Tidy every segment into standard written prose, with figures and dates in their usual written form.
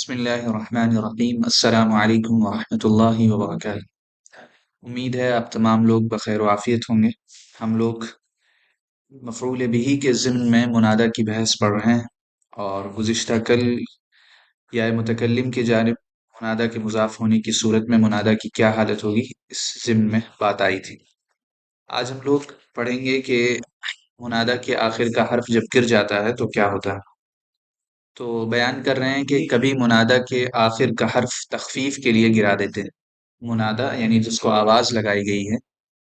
بسم اللہ الرحمن الرحیم السلام علیکم ورحمۃ اللہ وبرکاتہ۔ امید ہے آپ تمام لوگ بخیر و عافیت ہوں گے۔ ہم لوگ مفعول بہ کے ضمن میں منادہ کی بحث پڑھ رہے ہیں، اور گزشتہ کل یا متکلم کی جانب منادہ کے مضاف ہونے کی صورت میں منادہ کی کیا حالت ہوگی، اس ضمن میں بات آئی تھی۔ آج ہم لوگ پڑھیں گے کہ منادہ کے آخر کا حرف جب گر جاتا ہے تو کیا ہوتا ہے۔ تو بیان کر رہے ہیں کہ کبھی منادہ کے آخر کا حرف تخفیف کے لیے گرا دیتے ہیں۔ منادہ یعنی جس کو آواز لگائی گئی ہے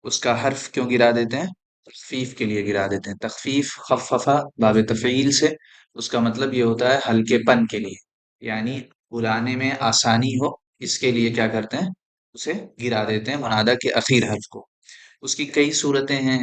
اس کا حرف کیوں گرا دیتے ہیں؟ تخفیف کے لیے گرا دیتے ہیں۔ تخفیف خففہ باب تفعیل سے، اس کا مطلب یہ ہوتا ہے ہلکے پن کے لیے، یعنی بلانے میں آسانی ہو، اس کے لیے کیا کرتے ہیں؟ اسے گرا دیتے ہیں منادہ کے اخیر حرف کو۔ اس کی کئی صورتیں ہیں،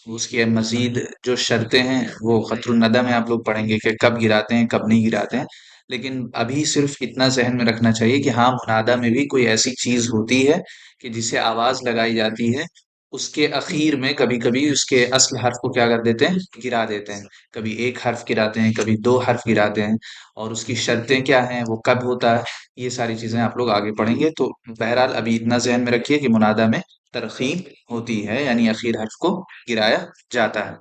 اس کی مزید جو شرطیں ہیں وہ قطر الندی میں آپ لوگ پڑھیں گے کہ کب گراتے ہیں کب نہیں گراتے ہیں، لیکن ابھی صرف اتنا ذہن میں رکھنا چاہیے کہ ہاں، منادہ میں بھی کوئی ایسی چیز ہوتی ہے کہ جسے آواز لگائی جاتی ہے، اس کے اخیر میں کبھی کبھی اس کے اصل حرف کو کیا کر دیتے ہیں؟ گرا دیتے ہیں۔ کبھی ایک حرف گراتے ہیں، کبھی دو حرف گراتے ہیں، اور اس کی شرطیں کیا ہیں، وہ کب ہوتا ہے، یہ ساری چیزیں آپ لوگ آگے پڑھیں گے۔ تو بہرحال ابھی اتنا ذہن میں رکھیے کہ منادہ میں ترخیم ہوتی ہے، یعنی اخیر حرف کو گرایا جاتا ہے۔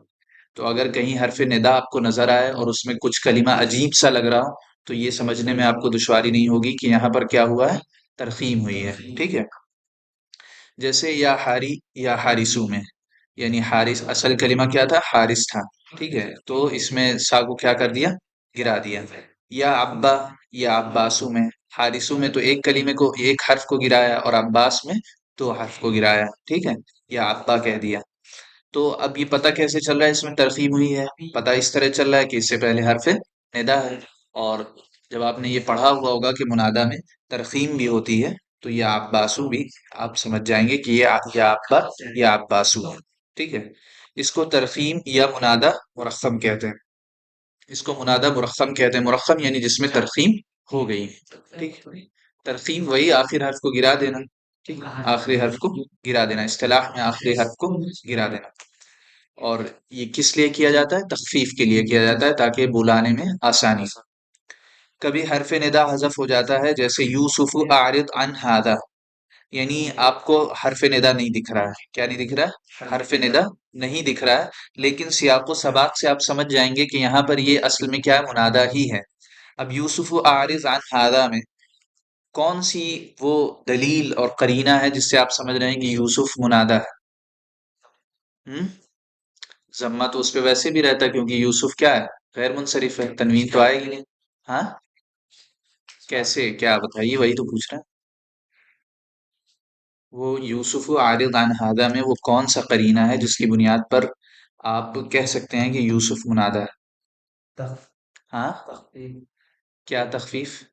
تو اگر کہیں حرف ندا آپ کو نظر آئے اور اس میں کچھ کلمہ عجیب سا لگ رہا ہو تو یہ سمجھنے میں آپ کو دشواری نہیں ہوگی کہ یہاں پر کیا ہوا ہے؟ ترخیم ہوئی ہے، ٹھیک ہے۔ جیسے یا حاری یا حارثو میں، یعنی حارث اصل کلمہ کیا تھا؟ حارث تھا، ٹھیک ہے، تو اس میں سا کو کیا کر دیا؟ گرا دیا۔ یا عبا یا عباسو میں، حارثو میں تو ایک کلمے کو، ایک حرف کو گرایا، اور عباس میں دو حرف کو گرایا، ٹھیک ہے، یا عبا کہہ دیا۔ تو اب یہ پتہ کیسے چل رہا ہے اس میں ترخیم ہوئی ہے؟ پتہ اس طرح چل رہا ہے کہ اس سے پہلے حرف ندا ہے، اور جب آپ نے یہ پڑھا ہوا ہوگا کہ منادہ میں ترخیم بھی ہوتی ہے تو یہ عباسو بھی آپ سمجھ جائیں گے کہ یہ یا عبا یا عباسو ہے، ٹھیک ہے۔ اس کو ترخیم یا منادہ مرخم کہتے ہیں، اس کو منادہ مرخم کہتے ہیں۔ مرخم یعنی جس میں ترخیم ہو گئی، ٹھیک۔ ترخیم وہی آخر حرف کو گرا دینا، ٹھیک، آخری حرف کو گرا دینا، اصطلاح میں آخری حرف کو گرا دینا۔ اور یہ کس لیے کیا جاتا ہے؟ تخفیف کے لیے کیا جاتا ہے، تاکہ بلانے میں آسانی ہو۔ کبھی حرف ندا حذف ہو جاتا ہے، جیسے یوسف اعرض عن ھذا، یعنی آپ کو حرف ندا نہیں دکھ رہا ہے۔ کیا نہیں دکھ رہا ہے؟ حرف ندا نہیں دکھ رہا ہے، لیکن سیاق و سباق سے آپ سمجھ جائیں گے کہ یہاں پر یہ اصل میں کیا ہے؟ منادہ ہی ہے۔ اب یوسف اعرض عن ھذا میں کون سی وہ دلیل اور قرینہ ہے جس سے آپ سمجھ رہے ہیں کہ یوسف منادہ ہے؟ ضمہ تو اس پہ ویسے بھی رہتا ہے کیونکہ یوسف کیا ہے؟ غیر منصرف ہے، تنوین تو آئے گی نہیں۔ ہاں کیسے؟ کیا بتائیے، وہی تو پوچھ رہے ہیں۔ وہ یوسف عارض عن ھذا میں وہ کون سا قرینہ ہے جس کی بنیاد پر آپ کہہ سکتے ہیں کہ یوسف منادہ ہے؟ ہاں کیا تخفیف؟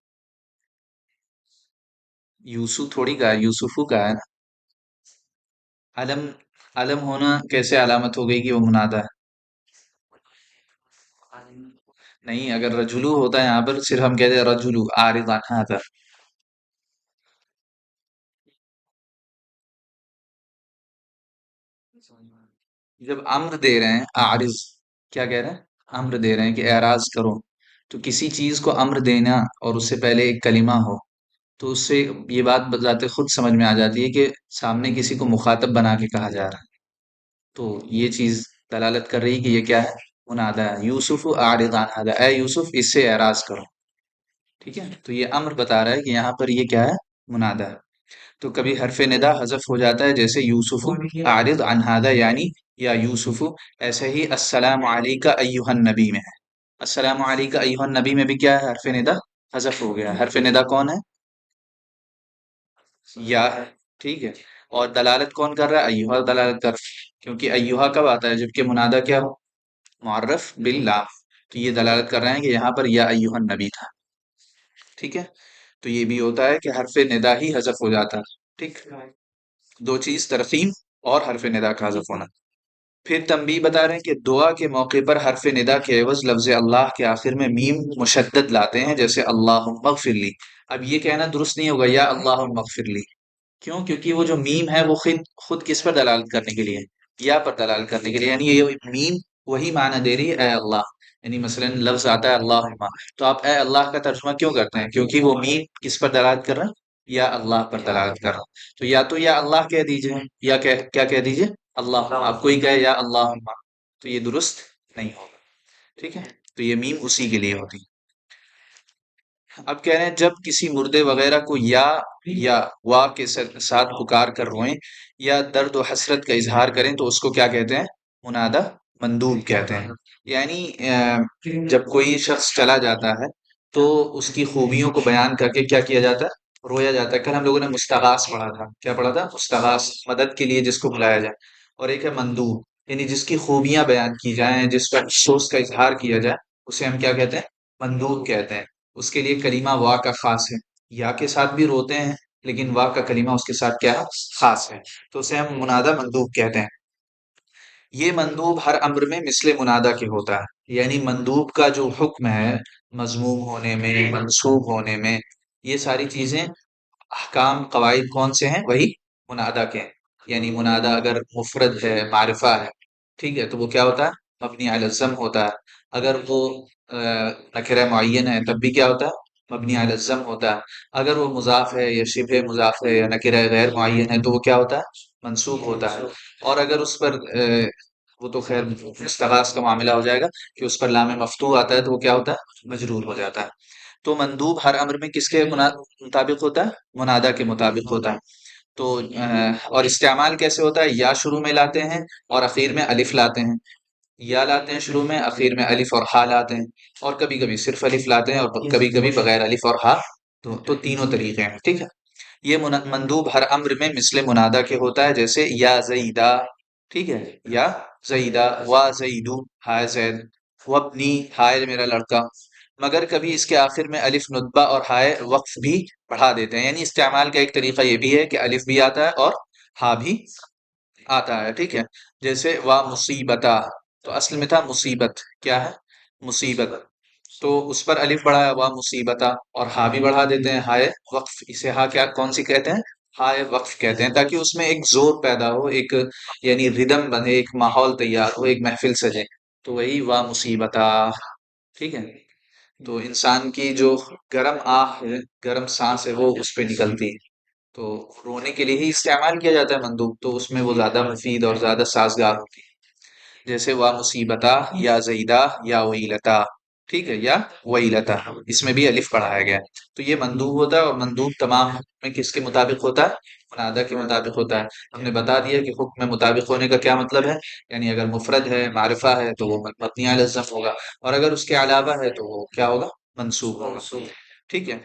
یوسف تھوڑی کا ہے، یوسفو کا ہے نا۔ علم، علم ہونا کیسے علامت ہو گئی کہ وہ منادہ ہے؟ نہیں، اگر رجلو ہوتا ہے یہاں پر صرف ہم کہتے ہیں رجلو عارض عن ھذا۔ جب امر دے رہے ہیں اعرض، کیا کہہ رہے ہیں؟ امر دے رہے ہیں کہ اعراض کرو، تو کسی چیز کو امر دینا اور اس سے پہلے ایک کلمہ ہو تو اس سے یہ بات بذات خود سمجھ میں آ جاتی ہے کہ سامنے کسی کو مخاطب بنا کے کہا جا رہا ہے۔ تو یہ چیز دلالت کر رہی کہ یہ کیا ہے؟ منادہ ہے۔ یوسف اعرض عن ھذا، اے یوسف اس سے اعراض کرو، ٹھیک ہے۔ تو یہ امر بتا رہا ہے کہ یہاں پر یہ کیا ہے؟ منادہ ہے۔ تو کبھی حرف ندا حذف ہو جاتا ہے، جیسے یوسف اعرض عن ھذا یعنی یا یوسف، ایسے ہی السلام علیک ایھا النبی میں ہے۔ السلام علیک ایھا النبی میں بھی کیا ہے؟ حرف ندا حذف ہو گیا۔ حرف ندا کون ہے؟ یا ہے، ٹھیک ہے، اور دلالت کون کر رہا ہے؟ ایھا دلالت کر رہا ہے، کیونکہ ایھا کب آتا ہے؟ جبکہ منادہ کیا ہو؟ معرف باللام۔ تو یہ دلالت کر رہے ہیں کہ یہاں پر یا ایھا النبی تھا، ٹھیک ہے۔ تو یہ بھی ہوتا ہے کہ حرف ندا ہی حذف ہو جاتا ہے، ٹھیک۔ دو چیز، ترخیم اور حرف ندا کا حذف ہونا۔ پھر تنبیہ بتا رہے ہیں کہ دعا کے موقع پر حرف ندا کے عوض لفظ اللہ کے آخر میں میم مشدد لاتے ہیں، جیسے اللہم اغفر لی۔ اب یہ کہنا درست نہیں ہوگا یا اللہم اغفر لی، کیوں؟ کیونکہ وہ جو میم ہے وہ خود کس پر دلالت کرنے کے لیے؟ یا پر دلالت کرنے کے لیے، یعنی یہ میم وہی معنی دے رہی ہے اے اللہ. یعنی مثلا لفظ آتا ہے اللہم، تو آپ اے اللہ کا ترجمہ کیوں کرتے ہیں؟ کیونکہ وہ میم کس پر دلالت کر رہا ہے؟ یا اللہ پر دلالت کر رہا. تو یا اللہ کہہ دیجئے، یا کیا کہہ دیجئے؟ اللہ. آپ کوئی کہے یا اللہم، تو یہ درست نہیں ہوگا. ٹھیک ہے، تو یہ میم اسی کے لیے ہوتی ہے. اب کہہ رہے ہیں جب کسی مردے وغیرہ کو یا وا کے ساتھ پکار کر روئیں یا درد و حسرت کا اظہار کریں تو اس کو کیا کہتے ہیں؟ منادہ مندوب کہتے ہیں. یعنی جب کوئی شخص چلا جاتا ہے تو اس کی خوبیوں کو بیان کر کے کیا کیا جاتا ہے؟ رویا جاتا ہے. کل ہم لوگوں نے مستغاث پڑھا تھا. کیا پڑھا تھا؟ مستغاث، مدد کے لیے جس کو بلایا جائے. اور ایک ہے مندوب، یعنی جس کی خوبیاں بیان کی جائیں، جس پر افسوس کا اظہار کیا جائے، اسے ہم کیا کہتے ہیں؟ مندوب کہتے ہیں. اس کے لیے کلمہ وا کا خاص ہے. یا کے ساتھ بھی روتے ہیں لیکن وا کا کلمہ اس کے ساتھ کیا ہے؟ خاص ہے. تو اسے ہم منادہ مندوب کہتے ہیں. یہ مندوب ہر امر میں مثل منادہ کے ہوتا ہے. یعنی مندوب کا جو حکم ہے مضموم ہونے میں، منصوب ہونے میں، یہ ساری چیزیں احکام قواعد کون سے ہیں؟ وہی منادہ کے ہیں. یعنی منادہ اگر مفرد ہے، معرفہ ہے، ٹھیک ہے، تو وہ کیا ہوتا ہے؟ مبنی علی الضم ہوتا ہے. اگر وہ نکرہ معین ہے تب بھی کیا ہوتا ہے؟ مبنی علی الضم ہوتا ہے. اگر وہ مضاف ہے یا شبہ مضاف ہے یا نکرہ غیر معین ہے تو وہ کیا ہوتا ہے؟ منصوب ہوتا ہے. اور اگر اس پر وہ تو خیر مستغاث کا معاملہ ہو جائے گا کہ اس پر لام مفتوح آتا ہے تو وہ کیا ہوتا ہے؟ مجرور ہو جاتا ہے. تو مندوب ہر امر میں کس کے مطابق ہوتا ہے؟ منادہ کے مطابق ہوتا ہے. تو اور استعمال کیسے ہوتا ہے؟ یا شروع میں لاتے ہیں اور اخیر میں الف لاتے ہیں. یا لاتے ہیں شروع میں، اخیر میں الف اور ہا لاتے ہیں. اور کبھی کبھی صرف الف لاتے ہیں اور کبھی کبھی بغیر الف اور ہا. تو تینوں طریقے ہیں. ٹھیک ہے. یہ مندوب ہر امر میں مثل منادہ کے ہوتا ہے، جیسے یا زیدہ، ٹھیک ہے، یا زیدہ، وا زیدو، ہائے زید، وابنی، ہائے میرا لڑکا. مگر کبھی اس کے آخر میں الف ندبہ اور ہائے وقف بھی پڑھا دیتے ہیں. یعنی استعمال کا ایک طریقہ یہ بھی ہے کہ الف بھی آتا ہے اور ہا بھی آتا ہے. ٹھیک ہے. جیسے وا مصیبتہ، تو اصل میں تھا مصیبت. کیا ہے؟ مصیبت. تو اس پر الف بڑھا ہے وا مصیبتہ، اور ہا بھی بڑھا دیتے ہیں ہائے وقف. اسے ہا کیا کون سی کہتے ہیں؟ ہائے وقف کہتے ہیں، تاکہ اس میں ایک زور پیدا ہو، ایک یعنی ردم بنے، ایک ماحول تیار ہو، ایک محفل سجے. تو وہی وا مصیبتہ. ٹھیک ہے. تو انسان کی جو گرم آہ ہے، گرم سانس ہے، وہ اس پہ نکلتی ہے. تو رونے کے لیے ہی استعمال کیا جاتا ہے مندوب، تو اس میں وہ زیادہ مفید اور زیادہ سازگار ہوتی ہے. جیسے وا مصیبتہ، یا زیدہ، یا ویلتا. ٹھیک ہے، یا ویلتا، اس میں بھی الف پڑھایا گیا ہے. تو یہ مندوب ہوتا ہے، اور مندوب تمام میں کس کے مطابق ہوتا ہے؟ منادہ کے مطابق ہوتا ہے. ہم نے بتا دیا کہ حکم میں مطابق ہونے کا کیا مطلب ہے. یعنی اگر مفرد ہے، معرفہ ہے، تو وہ مبنی علی الضم ہوگا، اور اگر اس کے علاوہ ہے تو وہ کیا ہوگا؟ منصوب ہوگا. ٹھیک ہے.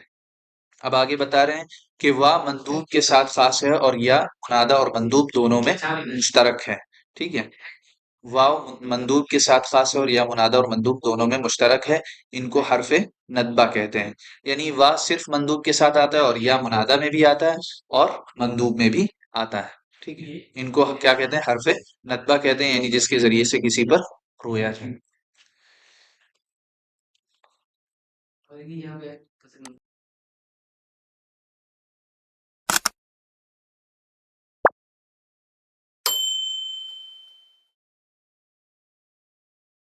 اب آگے بتا رہے ہیں کہ وا مندوب کے ساتھ خاص ہے، اور یا منادہ اور مندوب دونوں میں مشترک ہے. ٹھیک ہے. واو مندوب کے ساتھ خاص ہے اور یا منادہ اور مندوب دونوں میں مشترک ہے. ان کو حرف ندبہ کہتے ہیں. یعنی وا صرف مندوب کے ساتھ آتا ہے، اور یا منادہ میں بھی آتا ہے اور مندوب میں بھی آتا ہے. ٹھیک ہے. ان کو کیا کہتے ہیں؟ حرف ندبہ کہتے ہیں، یعنی جس کے ذریعے سے کسی پر رویا جائے.